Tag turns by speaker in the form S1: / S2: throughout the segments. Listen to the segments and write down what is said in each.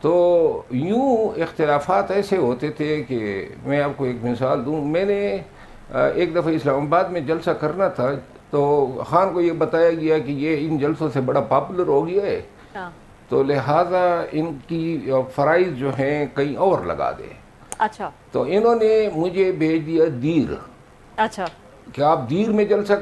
S1: تو یوں اختلافات ایسے ہوتے تھے کہ میں آپ کو ایک مثال دوں. میں نے ایک دفعہ اسلام آباد میں جلسہ کرنا تھا تو خان کو یہ بتایا گیا کہ یہ ان جلسوں سے بڑا پاپولر ہو گیا ہے تو لہٰذا ان کی فرائض جو ہیں کہیں اور لگا دے.
S2: اچھا.
S1: تو انہوں نے مجھے بھیج دیا دیر.
S2: اچھا.
S1: کہ آپ دیر میں جلسہ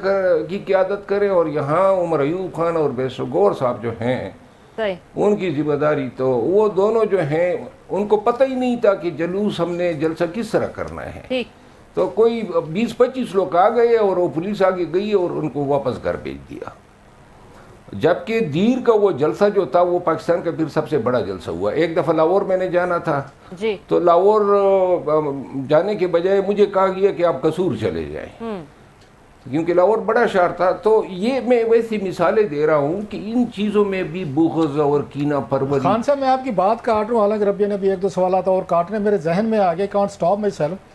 S1: کی قیادت کریں اور یہاں عمر ایوب خان اور بیسر غور صاحب جو ہیں ان کی ذمہ داری. تو وہ دونوں جو ہیں ان کو پتہ ہی نہیں تھا کہ جلوس ہم نے جلسہ کس طرح کرنا ہے. تو کوئی 20-25 لوگ آ گئے اور وہ پولیس آگے گئی اور ان کو واپس گھر بھیج دیا. جبکہ دیر کا وہ جلسہ جو تھا وہ پاکستان کا پھر سب سے بڑا جلسہ ہوا. ایک دفعہ لاہور میں نے جانا تھا تو لاہور جانے کے بجائے مجھے کہا گیا کہ آپ قصور چلے جائیں کیونکہ لاہور بڑا شہر تھا. تو یہ میں ویسی مثالیں دے رہا ہوں کہ ان چیزوں میں بھی بغض اور کینہ پروری.
S3: خان صاحب میں آپ کی بات کاٹ رہا ہوں، حالانکہ ربیہ نے بھی ایک دو سوالات اور کاٹنے میرے ذہن میں آگے کانٹ سٹاپ مائی سیلف.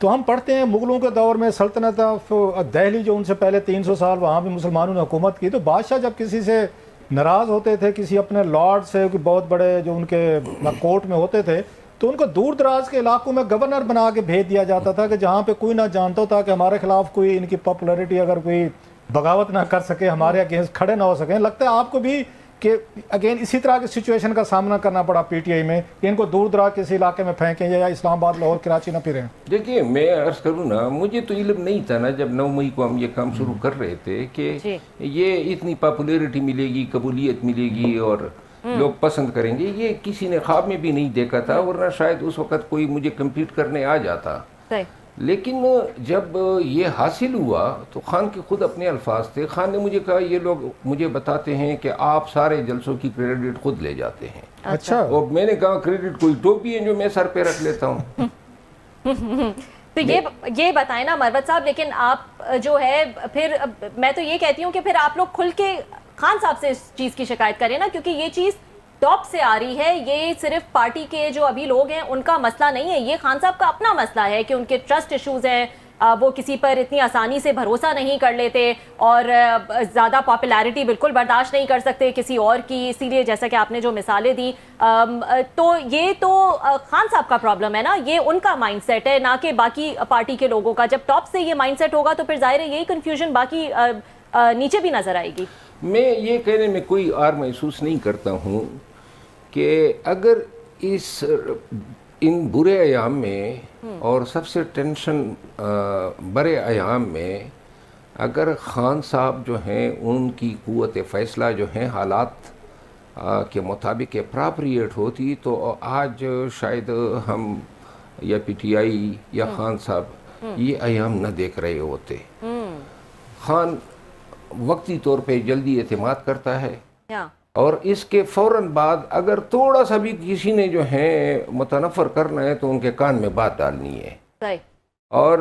S3: تو ہم پڑھتے ہیں مغلوں کے دور میں سلطنت آف دہلی جو ان سے پہلے 300 سال وہاں بھی مسلمانوں نے حکومت کی، تو بادشاہ جب کسی سے ناراض ہوتے تھے، کسی اپنے لارڈ سے بہت بڑے جو ان کے کورٹ میں ہوتے تھے، تو ان کو دور دراز کے علاقوں میں گورنر بنا کے بھیج دیا جاتا تھا کہ جہاں پہ کوئی نہ جانتا ہو، تاکہ ہمارے خلاف کوئی ان کی پاپولیرٹی اگر کوئی بغاوت نہ کر سکے، ہمارے اگینسٹ کھڑے نہ ہو سکیں. لگتا ہے آپ کو بھی کہ اگین اسی طرح کی سچویشن کا سامنا کرنا پڑا پی ٹی آئی میں کہ ان کو دور دراز کسی علاقے میں پھینکیں یا اسلام آباد لاہور کراچی نہ پھریں؟
S1: دیکھیے میں عرض کروں نا، مجھے تو علم نہیں تھا نا جب 9 مئی کو ہم یہ کام شروع کر رہے تھے کہ یہ اتنی پاپولیرٹی ملے گی، قبولیت ملے گی اور لوگ پسند کریں گے. یہ کسی نے خواب میں بھی نہیں دیکھا تھا، ورنہ شاید اس وقت کوئی مجھے کمپیٹ کرنے آ جاتا. لیکن جب یہ حاصل ہوا تو خان کے خود اپنے الفاظ تھے. خان نے مجھے کہا یہ لوگ مجھے بتاتے ہیں کہ آپ سارے جلسوں کی کریڈٹ خود لے جاتے ہیں.
S3: اچھا.
S1: اور میں نے کہا کریڈٹ کوئی ٹوپی ہے جو میں سر پہ رکھ لیتا ہوں.
S2: تو یہ بتائیں نا مروت صاحب، لیکن آپ جو ہے پھر میں تو یہ کہتی ہوں کہ پھر آپ لوگ کھل کے خان صاحب سے اس چیز کی شکایت کریں نا، کیونکہ یہ چیز ٹاپ سے آ رہی ہے. یہ صرف پارٹی کے جو ابھی لوگ ہیں ان کا مسئلہ نہیں ہے، یہ خان صاحب کا اپنا مسئلہ ہے کہ ان کے ٹرسٹ ایشوز ہیں، وہ کسی پر اتنی آسانی سے بھروسہ نہیں کر لیتے اور زیادہ پاپولیرٹی بالکل برداشت نہیں کر سکتے کسی اور کی. اسی لیے جیسا کہ آپ نے جو مثالیں دی، تو یہ تو خان صاحب کا پرابلم ہے نا، یہ ان کا مائنڈ سیٹ ہے، نہ کہ باقی پارٹی کے لوگوں کا. جب ٹاپ سے یہ مائنڈ سیٹ ہوگا تو پھر ظاہر ہے یہی کنفیوژن باقی نیچے بھی نظر آئے گی.
S1: میں یہ کہنے میں کوئی آر محسوس نہیں کرتا ہوں کہ اگر ان برے ایام میں اور سب سے ٹینشن برے ایام میں اگر خان صاحب جو ہیں ان کی قوت فیصلہ جو ہیں حالات کے مطابق اپراپریٹ ہوتی تو آج شاید ہم یا پی ٹی آئی یا خان صاحب یہ ایام نہ دیکھ رہے ہوتے. خان وقتی طور پہ جلدی اعتماد کرتا ہے اور اس کے فوراً بعد اگر تھوڑا سا بھی کسی نے جو ہے متنفر کرنا ہے تو ان کے کان میں بات ڈالنی ہے. اور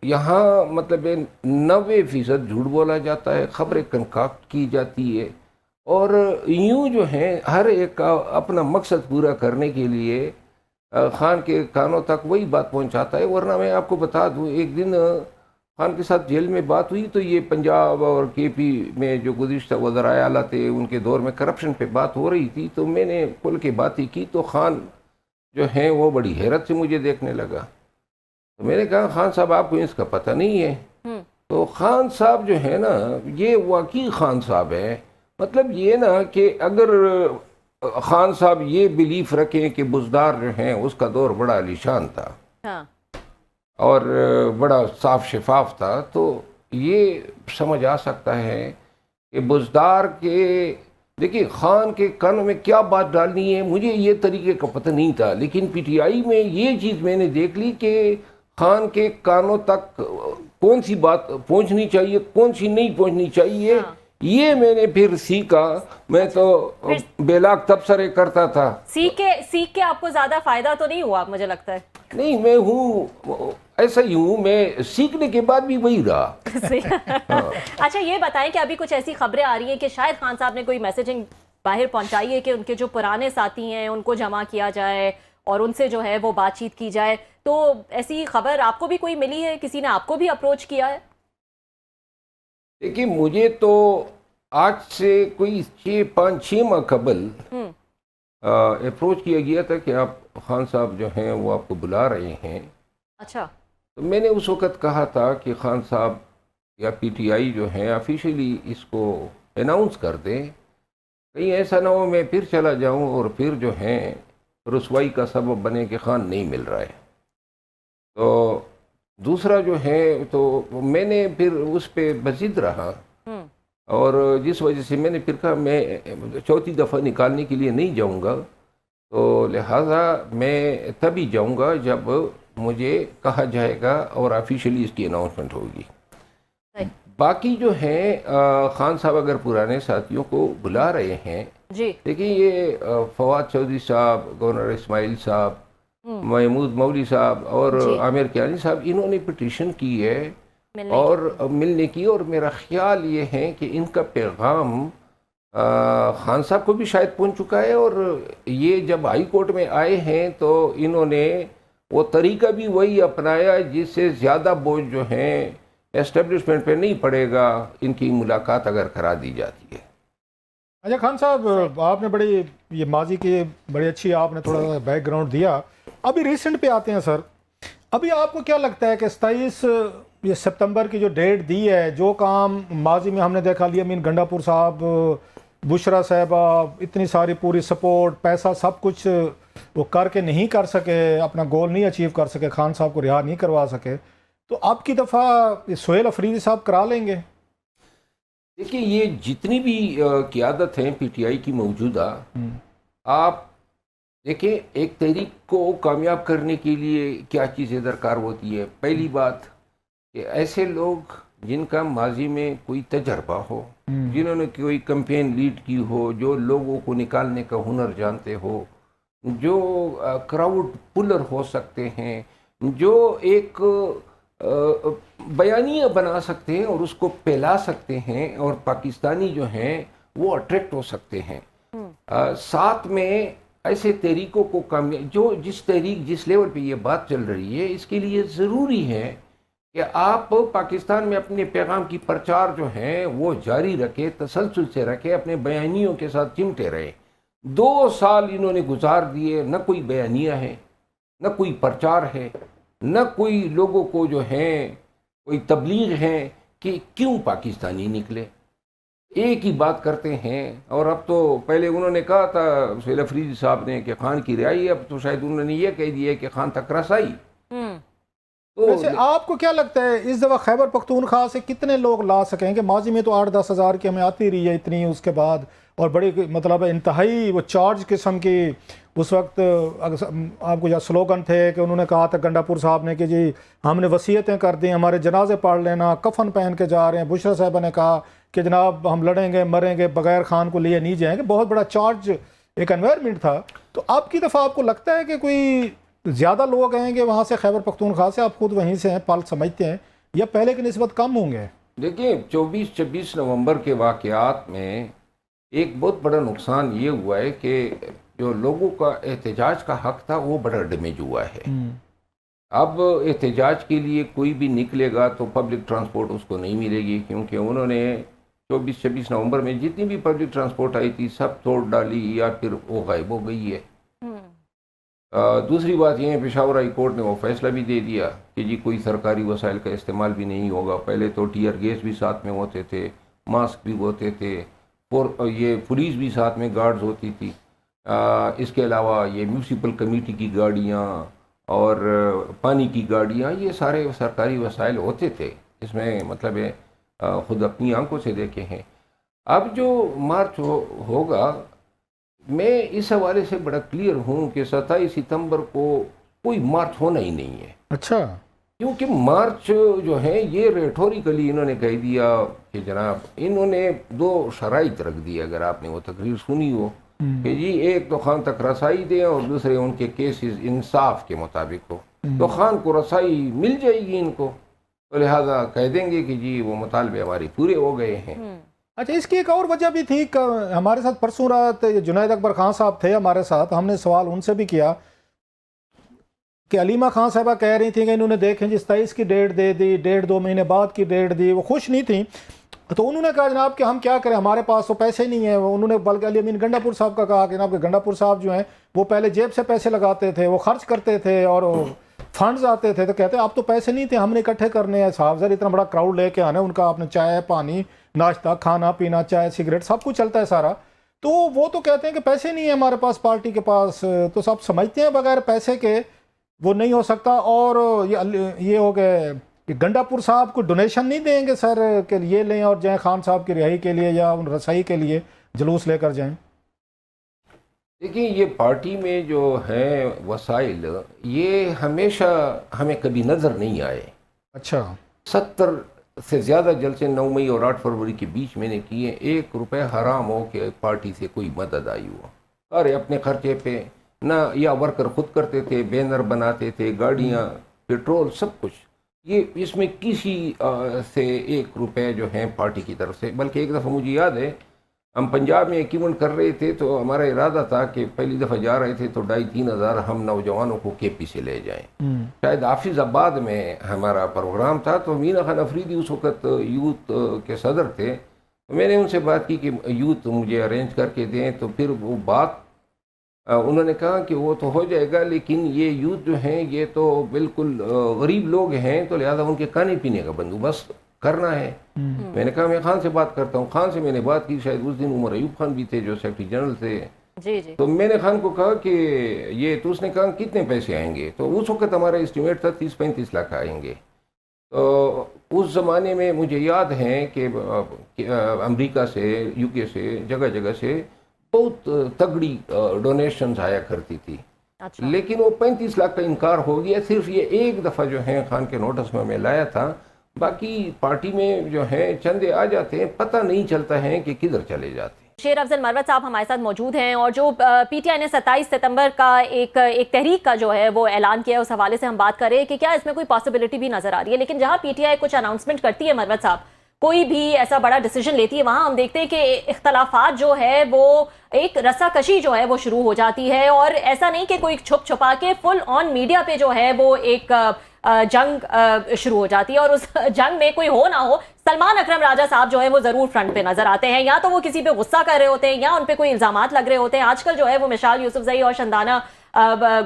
S1: یہاں مطلب 90% جھوٹ بولا جاتا ہے، خبریں کنکاکٹ کی جاتی ہے اور یوں جو ہیں ہر ایک کا اپنا مقصد پورا کرنے کے لیے خان کے کانوں تک وہی بات پہنچاتا ہے. ورنہ میں آپ کو بتا دوں، ایک دن خان کے ساتھ جیل میں بات ہوئی تو یہ پنجاب اور کے پی میں جو گزشتہ وزرائے اعلیٰ تھے ان کے دور میں کرپشن پہ بات ہو رہی تھی. تو میں نے کھل کے باتیں کی تو خان جو ہیں وہ بڑی حیرت سے مجھے دیکھنے لگا. تو میں نے کہا خان صاحب آپ کو اس کا پتہ نہیں ہے؟ تو خان صاحب جو ہے نا یہ واقعی خان صاحب ہے. مطلب یہ نا کہ اگر خان صاحب یہ بلیف رکھیں کہ بزدار جو ہیں اس کا دور بڑا عالیشان تھا اور بڑا صاف شفاف تھا تو یہ سمجھ آ سکتا ہے کہ بزدار کے دیکھیے خان کے کانوں میں کیا بات ڈالنی ہے مجھے یہ طریقے کا پتہ نہیں تھا. لیکن پی ٹی آئی میں یہ چیز میں نے دیکھ لی کہ خان کے کانوں تک کون سی بات پہنچنی چاہیے کون سی نہیں پہنچنی چاہیے یہ میں نے پھر سیکھا. میں تو بیلاک تبصرے کرتا تھا.
S2: سیکھ کے آپ کو زیادہ فائدہ تو نہیں ہوا مجھے لگتا ہے.
S1: نہیں میں ہوں ایسا ہی ہوں، میں سیکھنے کے بعد بھی وہی رہا.
S2: اچھا یہ بتائیں کہ ابھی کچھ ایسی خبریں آ رہی ہیں کہ شاید خان صاحب نے کوئی میسیجنگ باہر پہنچائی ہے کہ ان کے جو پرانے ساتھی ہیں ان کو جمع کیا جائے اور ان سے جو ہے وہ بات چیت کی جائے. تو ایسی خبر آپ کو بھی کوئی ملی ہے؟ کسی نے آپ کو بھی اپروچ کیا ہے؟
S1: دیکھیے مجھے تو آج سے کوئی 5-6 ماہ قبل اپروچ کیا گیا تھا کہ آپ خان صاحب جو ہیں وہ آپ کو بلا رہے ہیں.
S2: اچھا.
S1: تو میں نے اس وقت کہا تھا کہ خان صاحب یا پی ٹی آئی جو ہیں آفیشیلی اس کو اناؤنس کر دیں, کہیں ایسا نہ ہو میں پھر چلا جاؤں اور پھر جو ہیں رسوائی کا سبب بنے کہ خان نہیں مل رہا ہے. تو دوسرا جو ہے تو میں نے پھر اس پہ بضد رہا, اور جس وجہ سے میں نے پھر کہا میں چوتھی دفعہ نکالنے کے لیے نہیں جاؤں گا, تو لہٰذا میں تبھی جاؤں گا جب مجھے کہا جائے گا اور آفیشیلی اس کی اناؤنسمنٹ ہوگی. باقی جو ہیں خان صاحب اگر پرانے ساتھیوں کو بلا رہے ہیں,
S2: جی
S1: دیکھیں یہ فواد چودھری صاحب, گورنر اسماعیل صاحب, محمود مولوی صاحب اور عامر کیانی صاحب, انہوں نے پٹیشن کی ہے اور ملنے کی, اور میرا خیال یہ ہے کہ ان کا پیغام خان صاحب کو بھی شاید پہنچ چکا ہے, اور یہ جب ہائی کورٹ میں آئے ہیں تو انہوں نے وہ طریقہ بھی وہی اپنایا جس سے زیادہ بوجھ جو ہیں اسٹیبلشمنٹ پہ نہیں پڑے گا ان کی ملاقات اگر کرا دی جاتی ہے.
S3: اچھا خان صاحب, آپ نے بڑی یہ ماضی کی بڑی اچھی آپ نے تھوڑا سا بیک گراؤنڈ دیا. ابھی ریسنٹ پہ آتے ہیں سر, ابھی آپ کو کیا لگتا ہے کہ 27 یہ سپتمبر کی جو ڈیٹ دی ہے, جو کام ماضی میں ہم نے دیکھا لیا امین گنڈا پور صاحب, بشرا صاحبہ, اتنی ساری پوری سپورٹ پیسہ سب کچھ وہ کر کے نہیں کر سکے, اپنا گول نہیں اچیو کر سکے, خان صاحب کو رہا نہیں کروا سکے, تو اب کی دفعہ سہیل افریدی صاحب کرا لیں گے؟
S1: دیکھیں یہ جتنی بھی قیادت ہیں پی ٹی آئی کی موجودہ, آپ دیکھیں ایک تحریک کو کامیاب کرنے کے لیے کیا چیزیں درکار ہوتی ہے. پہلی بات کہ ایسے لوگ جن کا ماضی میں کوئی تجربہ ہو, جنہوں نے کوئی کمپین لیڈ کی ہو, جو لوگوں کو نکالنے کا ہنر جانتے ہو, جو کراؤڈ پلر ہو سکتے ہیں, جو ایک بیانیہ بنا سکتے ہیں اور اس کو پھیلا سکتے ہیں, اور پاکستانی جو ہیں وہ اٹریکٹ ہو سکتے ہیں. ساتھ میں ایسے تحریکوں کو جو جس تحریک جس لیول پہ یہ بات چل رہی ہے, اس کے لیے ضروری ہے کہ آپ پاکستان میں اپنے پیغام کی پرچار جو ہیں وہ جاری رکھے, تسلسل سے رکھے, اپنے بیانیوں کے ساتھ چمٹے رہے. 2 سال انہوں نے گزار دیے, نہ کوئی بیانیہ ہے, نہ کوئی پرچار ہے, نہ کوئی لوگوں کو جو ہیں کوئی تبلیغ ہے کہ کیوں پاکستانی نکلے. ایک ہی بات کرتے ہیں. اور اب تو پہلے انہوں نے کہا تھا سہیل افریدی صاحب نے کہ خان کی رہائی, اب تو شاید انہوں نے یہ کہہ دیا کہ خان تک رسائی.
S3: ویسے آپ کو کیا لگتا ہے اس دفعہ خیبر پختونخوا سے کتنے لوگ لا سکیں گے؟ ماضی میں تو 8-10 ہزار کی ہمیں آتی رہی ہے اتنی, اس کے بعد اور بڑی مطلب انتہائی وہ چارج قسم کی اس وقت آپ کو یا سلوگن تھے کہ انہوں نے کہا تھا گنڈا پور صاحب نے کہ جی ہم نے وصیتیں کر دی, ہمارے جنازے پڑھ لینا, کفن پہن کے جا رہے ہیں. بشرا صاحبہ نے کہا کہ جناب ہم لڑیں گے مریں گے, بغیر خان کو لیے نہیں جائیں گے. بہت بڑا چارج ایک انوائرمنٹ تھا. تو اب کی دفعہ آپ کو لگتا ہے کہ کوئی زیادہ لوگ آئیں گے وہاں سے خیبر پختونخوا سے؟ آپ خود وہیں سے ہیں, پال سمجھتے ہیں, یا پہلے کی نسبت کم ہوں گے؟
S1: دیکھیں 24-26 نومبر کے واقعات میں ایک بہت بڑا نقصان یہ ہوا ہے کہ جو لوگوں کا احتجاج کا حق تھا وہ بڑا ڈیمیج ہوا ہے. اب احتجاج کے لیے کوئی بھی نکلے گا تو پبلک ٹرانسپورٹ اس کو نہیں ملے گی, کیونکہ انہوں نے 24-26 نومبر میں جتنی بھی پبلک ٹرانسپورٹ آئی تھی سب توڑ ڈالی یا پھر وہ غائب ہو گئی ہے. دوسری بات یہ ہے پشاور ہائی کورٹ نے وہ فیصلہ بھی دے دیا کہ جی کوئی سرکاری وسائل کا استعمال بھی نہیں ہوگا. پہلے تو ٹیئر گیس بھی ساتھ میں ہوتے تھے, ماسک بھی ہوتے تھے, اور یہ پولیس بھی ساتھ میں گارڈز ہوتی تھی. اس کے علاوہ یہ میونسپل کمیٹی کی گاڑیاں اور پانی کی گاڑیاں, یہ سارے سرکاری وسائل ہوتے تھے. اس میں مطلب ہے خود اپنی آنکھوں سے دیکھے ہیں. اب جو مارچ ہوگا, میں اس حوالے سے بڑا کلیئر ہوں کہ 27 ستمبر کو کوئی مارچ ہونا ہی نہیں ہے.
S3: اچھا,
S1: کیونکہ مارچ جو ہے یہ ریٹوریکلی انہوں نے کہہ دیا کہ جناب انہوں نے 2 شرائط رکھ دی, اگر آپ نے وہ تقریر سنی ہو, کہ جی ایک تو خان تک رسائی دیں اور دوسرے ان کے کیسز انصاف کے مطابق ہو. تو خان کو رسائی مل جائے گی ان کو, تو لہٰذا کہہ دیں گے کہ جی وہ مطالبے ہمارے پورے ہو گئے ہیں.
S3: اچھا, اس کی ایک اور وجہ بھی تھی. ہمارے ساتھ پرسوں رات جنید اکبر خان صاحب تھے ہمارے ساتھ, ہم نے سوال ان سے بھی کیا کہ علیمہ خان صاحبہ کہہ رہی تھیں کہ انہوں نے دیکھیں جی 27 کی ڈیٹ دے دی, 1.5-2 مہینے بعد کی ڈیٹ دی, وہ خوش نہیں تھیں. تو انہوں نے کہا جناب کہ ہم کیا کریں, ہمارے پاس تو پیسے نہیں ہیں. انہوں نے بلکہ علی امین گنڈا پور صاحب کا کہا کہ جناب کہ گنڈا پور صاحب جو ہیں وہ پہلے جیب سے پیسے لگاتے تھے, وہ خرچ کرتے تھے اور فنڈز آتے تھے, تو کہتے ہیں اب تو پیسے نہیں تھے, ہم نے اکٹھے کرنے ہیں صاحب, ذرا اتنا بڑا کراؤڈ لے کے آنا ہے, ان کا آپ نے چائے پانی ناشتہ کھانا پینا چائے سگریٹ سب کچھ چلتا ہے سارا. تو وہ تو کہتے ہیں کہ پیسے نہیں ہیں ہمارے پاس پارٹی کے پاس, تو سب سمجھتے ہیں بغیر پیسے کے وہ نہیں ہو سکتا. اور یہ ہو گئے کہ گنڈا پور صاحب کو ڈونیشن نہیں دیں گے سر کہ یہ لیں اور جائیں خان صاحب کی رہائی کے لیے یا ان رسائی کے لیے جلوس لے کر جائیں.
S1: دیکھیں یہ پارٹی میں جو ہیں وسائل یہ ہمیشہ ہمیں کبھی نظر نہیں آئے.
S3: اچھا
S1: 70 سے زیادہ جلسے 9 مئی اور 8 فروری کے بیچ میں نے کیے, 1 روپے حرام ہو کہ پارٹی سے کوئی مدد آئی ہو. ارے اپنے خرچے پہ نہ, یا ورکر خود کرتے تھے, بینر بناتے تھے, گاڑیاں, پیٹرول, سب کچھ. یہ اس میں کسی سے 1 روپے جو ہیں پارٹی کی طرف سے. بلکہ ایک دفعہ مجھے یاد ہے ہم پنجاب میں ایک ایونٹ کر رہے تھے تو ہمارا ارادہ تھا کہ پہلی دفعہ جا رہے تھے تو 2,500-3 ہزار ہم نوجوانوں کو کے پی سے لے جائیں. شاید حافظ آباد میں ہمارا پروگرام تھا, تو مینا خان افریدی اس وقت یوتھ کے صدر تھے. میں نے ان سے بات کی کہ یوتھ مجھے ارینج کر کے دیں, تو پھر وہ بات انہوں نے کہا کہ وہ تو ہو جائے گا, لیکن یہ یوتھ جو ہیں یہ تو بالکل غریب لوگ ہیں, تو لہذا ان کے کھانے پینے کا بندوبست کرنا ہے. میں نے کہا میں خان سے بات کرتا ہوں. خان سے میں نے بات کی, شاید اس دن عمر ایوب خان بھی تھے جو سیکرٹری جنرل تھے.
S2: جی جی.
S1: تو میں نے خان کو کہا کہ یہ, تو اس نے کہا کتنے پیسے آئیں گے, تو اس وقت ہمارا اسٹیمیٹ تھا 30-35 لاکھ آئیں گے. تو اس زمانے میں مجھے یاد ہے کہ امریکہ سے, یو کے سے, جگہ جگہ سے بہت تگڑی ڈونیشنز آیا کرتی تھی. لیکن وہ 35 لاکھ کا انکار ہو گیا. صرف یہ ایک دفعہ جو ہے خان کے نوٹس میں لایا تھا, باقی پارٹی میں جو ہیں چندے آ جاتے ہیں, پتہ نہیں چلتا ہے کہ کدھر چلے جاتے ہیں.
S2: شیر افضل مروت صاحب ہمارے ساتھ موجود ہیں, اور جو پی ٹی آئی نے 27 ستمبر کا ایک تحریک کا جو ہے وہ اعلان کیا ہے, اس حوالے سے ہم بات کر رہے ہیں کہ کیا اس میں کوئی پاسبلٹی بھی نظر آ رہی ہے. لیکن جہاں پی ٹی آئی کچھ اناؤنسمنٹ کرتی ہے مروت صاحب, کوئی بھی ایسا بڑا ڈیسیجن لیتی ہے, وہاں ہم دیکھتے ہیں کہ اختلافات جو ہے وہ ایک رسا کشی جو ہے وہ شروع ہو جاتی ہے. اور ایسا نہیں کہ کوئی چھپ چھپا کے, فل آن میڈیا پہ جو ہے وہ ایک جنگ شروع ہو جاتی ہے. اور اس جنگ میں کوئی ہو نہ ہو, سلمان اکرم راجہ صاحب جو ہے وہ ضرور فرنٹ پہ نظر آتے ہیں, یا تو وہ کسی پہ غصہ کر رہے ہوتے ہیں یا ان پہ کوئی الزامات لگ رہے ہوتے ہیں. آج کل جو ہے وہ مشال یوسفزئی اور شندانہ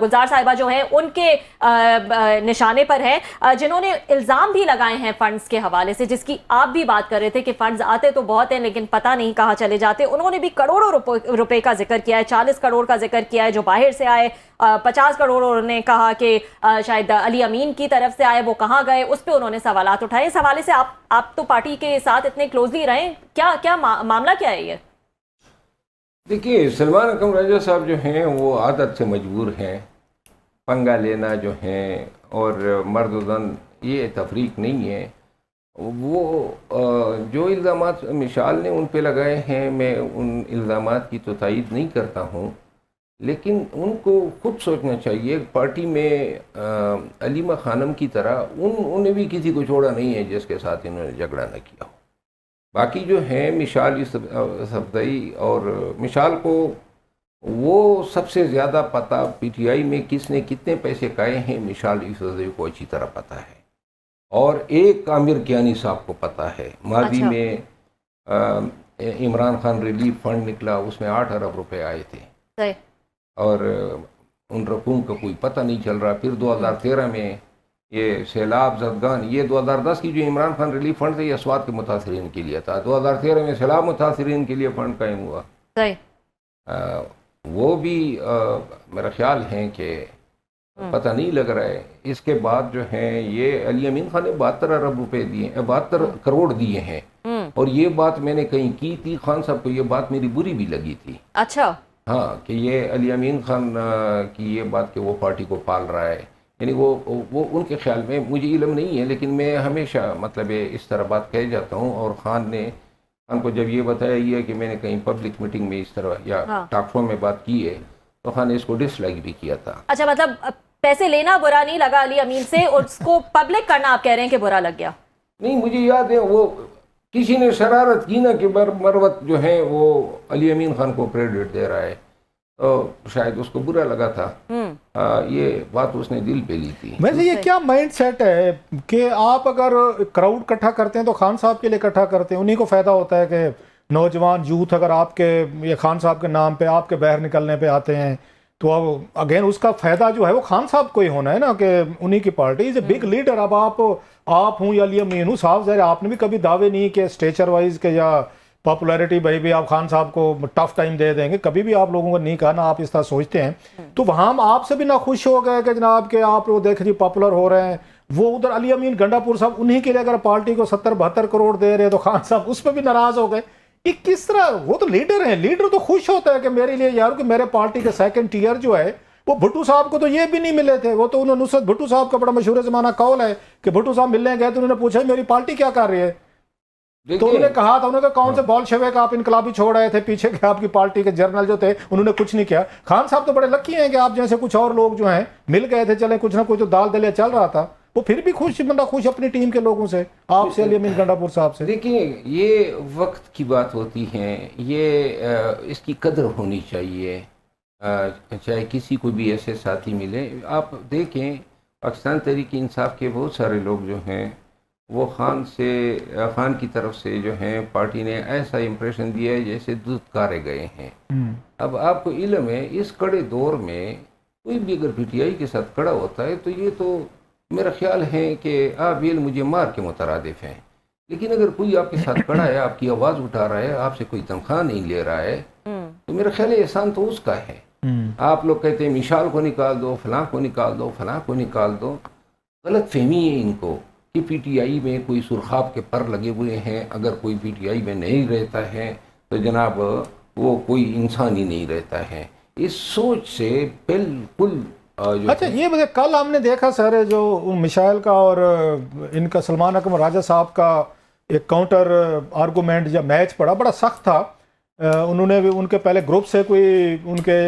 S2: گلزار صاحبہ جو ہیں ان کے نشانے پر ہے, جنہوں نے الزام بھی لگائے ہیں فنڈز کے حوالے سے, جس کی آپ بھی بات کر رہے تھے کہ فنڈز آتے تو بہت ہیں لیکن پتہ نہیں کہاں چلے جاتے. انہوں نے بھی کروڑوں روپے کا ذکر کیا ہے, 40 کروڑ کا ذکر کیا ہے جو باہر سے آئے, 50 کروڑ انہوں نے کہا کہ شاید علی امین کی طرف سے آئے, وہ کہاں گئے, اس پہ انہوں نے سوالات اٹھائے. اس حوالے سے آپ تو پارٹی کے ساتھ اتنے کلوزلی رہیں, کیا معاملہ کیا ہے یہ؟
S1: دیکھیے سلمان اکرم راجہ صاحب جو ہیں وہ عادت سے مجبور ہیں, پنگا لینا جو ہیں, اور مرد و زن یہ تفریق نہیں ہے. وہ جو الزامات مشال نے ان پہ لگائے ہیں, میں ان الزامات کی تو تائید نہیں کرتا ہوں, لیکن ان کو خود سوچنا چاہیے. پارٹی میں علیمہ خانم کی طرح انہیں بھی کسی کو چھوڑا نہیں ہے جس کے ساتھ انہوں نے جھگڑا نہ کیا ہو. باقی جو ہیں مشال یوسفزئی, اور مشال کو وہ سب سے زیادہ پتہ پی ٹی آئی میں کس نے کتنے پیسے کھائے ہیں, مشال یوسفزئی کو اچھی طرح پتہ ہے. اور ایک عامر کیانی صاحب کو پتہ ہے, ماضی میں عمران خان ریلیف فنڈ نکلا, اس میں 8 ارب روپے آئے تھے, اور ان رقوم کا کوئی پتہ نہیں چل رہا. پھر 2013 میں یہ سیلاب زدگان, یہ 2010 کی جو عمران خان ریلیف فنڈ تھا یہ اسوات کے متاثرین کے لیے تھا, 2013 میں سیلاب متاثرین کے لیے فنڈ قائم ہوا. وہ بھی میرا خیال ہے کہ پتہ نہیں لگ رہا ہے. اس کے بعد جو ہیں یہ علی امین خان نے 72 ارب روپے دیے, 72 کروڑ دیے ہیں, اور یہ بات میں نے کہیں کی تھی, خان صاحب کو یہ بات میری بری بھی لگی تھی.
S2: اچھا,
S1: ہاں, کہ یہ علی امین خان کی یہ بات کہ وہ پارٹی کو پال رہا ہے, یعنی وہ ان کے خیال میں, مجھے علم نہیں ہے لیکن میں ہمیشہ مطلب اس طرح بات کہہ جاتا ہوں. اور خان کو جب یہ بتایا یہ کہ میں نے کہیں پبلک میٹنگ میں اس طرح یا ٹاک شو میں بات کی ہے, تو خان نے اس کو ڈس لائک بھی کیا تھا.
S2: اچھا, مطلب پیسے لینا برا نہیں لگا علی امین سے, اور اس کو پبلک کرنا آپ کہہ رہے ہیں کہ برا لگ گیا؟
S1: نہیں, مجھے یاد ہے وہ کسی نے شرارت کی نا کہ مروت جو ہے وہ علی امین خان کو کریڈٹ دے رہا ہے. شاید اس کو برا لگا تھا. یہ بات اس نے دل پہ لی تھی.
S3: ویسے یہ کیا مائنڈ سیٹ ہے کہ آپ اگر کراؤڈ اکٹھا کرتے ہیں تو خان صاحب کے لیے اکٹھا کرتے ہیں, انہی کو فائدہ ہوتا ہے کہ نوجوان یوتھ اگر آپ کے یہ خان صاحب کے نام پہ آپ کے باہر نکلنے پہ آتے ہیں تو اب اگین اس کا فائدہ جو ہے وہ خان صاحب کو ہی ہونا ہے نا, کہ انہی کی party is a big leader. اب آپ ہوں یا علی امین ہوں, صاحب ظاہر آپ نے بھی کبھی دعوے نہیں کہ اسٹیچر وائز کے یا پاپولیرٹی بھائی بھی آپ خان صاحب کو ٹف ٹائم دے دیں گے, کبھی بھی آپ لوگوں کو نہیں کہا نا آپ اس طرح سوچتے ہیں. تو وہاں ہم آپ سے بھی نہ خوش ہو گئے کہ جناب کہ آپ لوگ دیکھ جی پاپولر ہو رہے ہیں, وہ ادھر علی امین گنڈا پور صاحب انہی کے لیے اگر پارٹی کو 70-72 کروڑ دے رہے ہیں تو خان صاحب اس پہ بھی ناراض ہو گئے. یہ کس طرح, وہ تو لیڈر ہیں, لیڈر تو خوش ہوتا ہے کہ میرے لیے یار کہ میرے پارٹی کے سیکنڈ ٹیئر جو ہے وہ بھٹو صاحب کو تو یہ بھی نہیں ملے تھے. وہ تو انہوں نے نصرت بھٹو صاحب کا بڑا مشہور زمانہ قول ہے کہ بھٹو صاحب ملنے گئے تو انہوں نے پوچھا میری پارٹی کیا کر رہی ہے, تو انہوں نے کہا تھا, انہوں نے کہا کون سے بال شوے کا آپ انقلابی چھوڑ رہے تھے پیچھے کے آپ کی پارٹی کے جرنل جو تھے انہوں نے کچھ نہیں کیا. خان صاحب تو بڑے لکی ہیں کہ آپ جیسے کچھ اور لوگ جو ہیں مل گئے تھے, چلیں کچھ نہ کچھ تو دال دلیا چل رہا تھا, وہ پھر بھی خوش, بندہ خوش اپنی ٹیم کے لوگوں سے, آپ سے علی امین گنڈا پور صاحب سے.
S1: دیکھیں یہ وقت کی بات ہوتی ہے, یہ اس کی قدر ہونی چاہیے, چاہے کسی کو بھی ایسے ساتھی ملے. آپ دیکھیں پاکستان تحریک انصاف کے بہت سارے لوگ جو ہیں وہ خان کی طرف سے جو ہیں پارٹی نے ایسا امپریشن دیا ہے جیسے دودکارے گئے ہیں. اب آپ کو علم ہے اس کڑے دور میں کوئی بھی اگر پی ٹی آئی کے ساتھ کڑا ہوتا ہے تو یہ تو میرا خیال ہے کہ آپ یہ مجھے مار کے مترادف ہیں. لیکن اگر کوئی آپ کے ساتھ کڑا ہے, آپ کی آواز اٹھا رہا ہے, آپ سے کوئی تنخواہ نہیں لے رہا ہے, تو میرا خیال ہے احسان تو اس کا ہے. آپ لوگ کہتے ہیں مشال کو نکال دو, فلاں کو نکال دو, فلاں کو نکال دو. غلط فہمی ہے ان کو کہ پی ٹی آئی میں کوئی سرخاب کے پر لگے ہوئے ہیں, اگر کوئی پی ٹی آئی میں نہیں رہتا ہے تو جناب وہ کوئی انسان ہی نہیں رہتا ہے. اس سوچ سے بالکل
S3: اچھا یہ مجھے کل ہم نے دیکھا سر جو مشائل کا اور ان کا سلمان اکرم راجہ صاحب کا ایک کاؤنٹر آرگومنٹ یا میچ پڑا, بڑا سخت تھا. انہوں نے بھی ان کے پہلے گروپ سے کوئی ان کے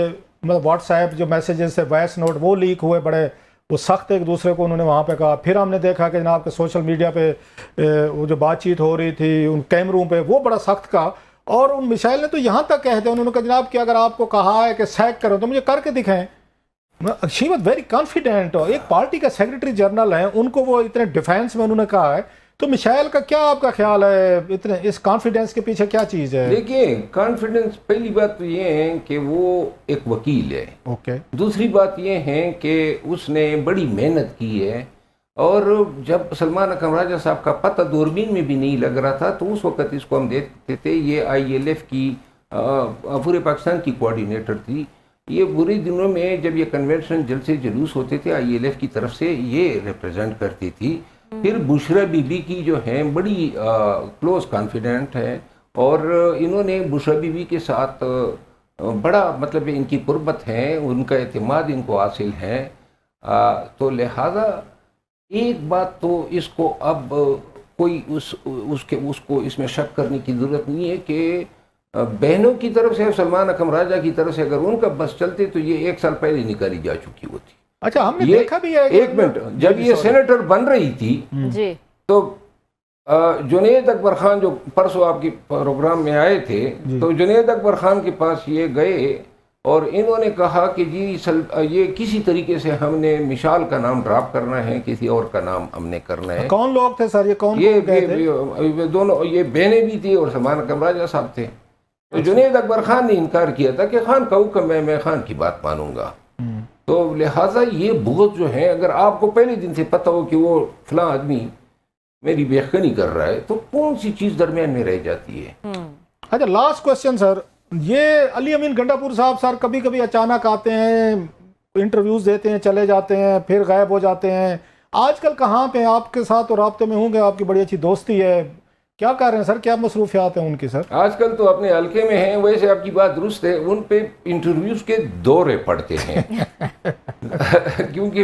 S3: مطلب واٹس ایپ جو میسیجز سے وائس نوٹ وہ لیک ہوئے, بڑے وہ سخت ایک دوسرے کو انہوں نے وہاں پہ کہا. پھر ہم نے دیکھا کہ جناب کے سوشل میڈیا پہ وہ جو بات چیت ہو رہی تھی ان کیمروں پہ وہ بڑا سخت کہا. اور ان مشائل نے تو یہاں تک کہہ دیا, انہوں نے کہا جناب کہ اگر آپ کو کہا ہے کہ سیک کرو تو مجھے کر کے دکھائیں. شی واز ویری کانفیڈنٹ, ایک پارٹی کا سیکرٹری جنرل ہیں, ان کو وہ اتنے ڈیفینس میں انہوں نے کہا ہے. تو مشائل کا کیا آپ کا خیال ہے, اتنے اس کانفیڈنس کے پیچھے کیا چیز ہے؟
S1: دیکھیں کانفیڈنس, پہلی بات تو یہ ہے کہ وہ ایک وکیل ہے.
S3: اوکے.
S1: دوسری بات یہ ہے کہ اس نے بڑی محنت کی ہے, اور جب سلمان اکرم راجہ صاحب کا پتہ دوربین میں بھی نہیں لگ رہا تھا تو اس وقت اس کو ہم دیکھتے تھے. یہ ILF کی پورے پاکستان کی کوآرڈینیٹر تھی. یہ برے دنوں میں جب یہ کنونشن جلسے جلوس ہوتے تھے ILF کی طرف سے یہ ریپرزینٹ کرتی تھی. پھر بشرا بی بی کی جو ہیں بڑی کلوز کانفیڈنٹ ہے, اور انہوں نے بشرا بی بی کے ساتھ بڑا مطلب ان کی قربت ہے, ان کا اعتماد ان کو حاصل ہے. تو لہذا ایک بات تو اس کو اب کوئی اس کو اس میں شک کرنے کی ضرورت نہیں ہے کہ بہنوں کی طرف سے سلمان اکرم راجہ کی طرف سے اگر ان کا بس چلتے تو یہ 1 سال پہلے نکالی جا چکی ہوتی.
S3: اچھا ہم نے دیکھا بھی ہے,
S1: ایک منٹ, جب یہ سینیٹر بن رہی تھی تو جنید اکبر خان جو پرسوں آپ کی پروگرام میں آئے تھے تو جنید اکبر خان کے پاس یہ گئے اور انہوں نے کہا کہ جی یہ کسی طریقے سے ہم نے مشال کا نام ڈراپ کرنا ہے, کسی اور کا نام ہم نے کرنا ہے.
S3: کون لوگ تھے سر, یہ کون گئے تھے؟
S1: دونوں, یہ بہنیں بھی تھی اور سلمان اکرم راجہ صاحب تھے. تو جنید اکبر خان نے انکار کیا تھا کہ خان کا حکم ہے, میں خان کی بات مانوں گا. تو لہٰذا یہ بغض جو ہے, اگر آپ کو پہلے دن سے پتہ ہو کہ وہ فلاں آدمی میری بےخنی کر رہا ہے تو کون سی چیز درمیان میں رہ جاتی ہے.
S3: اچھا لاسٹ کوشچن سر, یہ علی امین گنڈا پور صاحب سر کبھی کبھی اچانک آتے ہیں, انٹرویوز دیتے ہیں, چلے جاتے ہیں, پھر غائب ہو جاتے ہیں. آج کل کہاں پہ آپ کے ساتھ رابطے میں ہوں گے, آپ کی بڑی اچھی دوستی ہے, کیا کر رہے ہیں سر, کیا مصروفیات ہیں ان کی سر؟
S1: آج کل تو اپنے حلقے میں ہیں. ویسے آپ کی بات درست ہے, ان پہ انٹرویوز کے دورے پڑتے ہیں کیونکہ